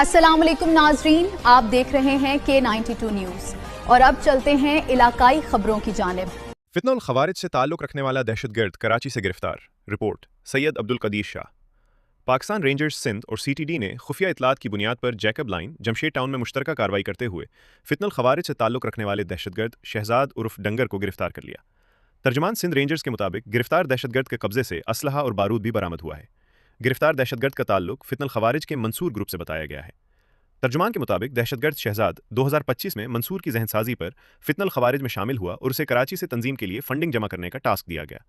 अस्सलाम वालेकुम नाजरीन, आप देख रहे हैं K92 न्यूज़ और अब चलते हैं इलाकाई खबरों की जानिब। फितनुल खवारिज से ताल्लुक़ रखने वाला दहशतगर्द कराची से गिरफ्तार। रिपोर्ट सैयद अब्दुल कदीर शाह। पाकिस्तान रेंजर्स सिंध और CTD ने खुफिया इतलात की बुनियाद पर जैकब लाइन जमशेद टाउन में मुश्तरका कार्रवाई करते हुए फितनुल खवारिज से ताल्लुक़ रखने वाले दहशतगर्द शहजाद उर्फ डंगर को गिरफ्तार कर लिया। तर्जुमान सिंध रेंजर्स के मुताबिक गिरफ्तार दहशतगर्द के कब्जे से असलहा और बारूद भी बरामद हुआ है। गिरफ्तार दहशतगर्द का ताल्लुक फितनुल खवारिज के मंसूर ग्रुप से बताया गया है। तर्जुमान के मुताबिक दहशतगर्द शहजाद 2025 में मंसूर की जहनसाजी पर फितनुल खवारिज में शामिल हुआ और उसे कराची से तंजीम के लिए फंडिंग जमा करने का टास्क दिया गया।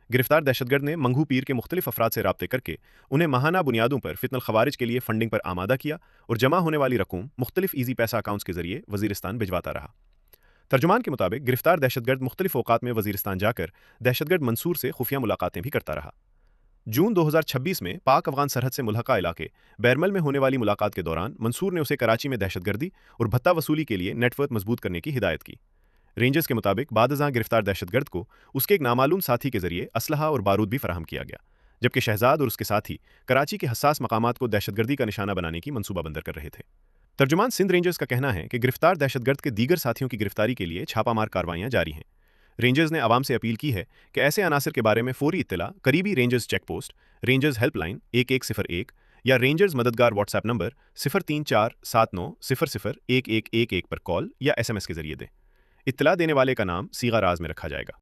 गिरफ्तार दहशतगर्द ने मंगू पीर के मुख्तलिफ अफराद से राब्ते करके उन्हें माहाना बुनियादों पर फितनुल खवारिज के लिए फंडिंग पर आमादा किया और जमा होने वाली रकूम मुख्तलिफ ईजी पैसा अकाउंट्स के जरिए वजीरिस्तान भिजवाता रहा। तर्जुमान के मुताबिक गिरफ्तार दहशतगर्द मुख्तलिफ औकात में वजीरिस्तान जाकर दहशतगर्द मंसूर से खुफिया मुलाकातें भी करता रहा। जून 2026 में पाक अफगान सरहद से मुल्हका इलाके बैरमल में होने वाली मुलाकात के दौरान मंसूर ने उसे कराची में दहशतगर्दी और भत्ता वसूली के लिए नेटवर्क मजबूत करने की हिदायत की। रेंजर्स के मुताबिक बादज़ां गिरफ्तार दहशतगर्द को उसके एक नामालूम साथी के जरिए असलहा और बारूद भी फराहम किया गया, जबकि शहजाद और उसके साथी कराची के हसास मकामात को दहशतगर्दी का निशाना बनाने की मनसूबाबंदी कर रहे थे। तर्जुमान सिंध रेंजर्स का कहना है कि गिरफ्तार दहशतगर्द के दीगर साथियों की गिरफ्तारी के लिए छापामार कार्रवाइयां जारी हैं। रेंजर्स ने आवाम से अपील की है कि ऐसे अनासर के बारे में फौरी इत्तला करीबी rangers check post, rangers helpline 1101 या रेंजर्स मददगार व्हाट्सएप नंबर 03479001111 पर कॉल या SMS के जरिए दें। इत्तला देने वाले का नाम सीगा राज में रखा जाएगा।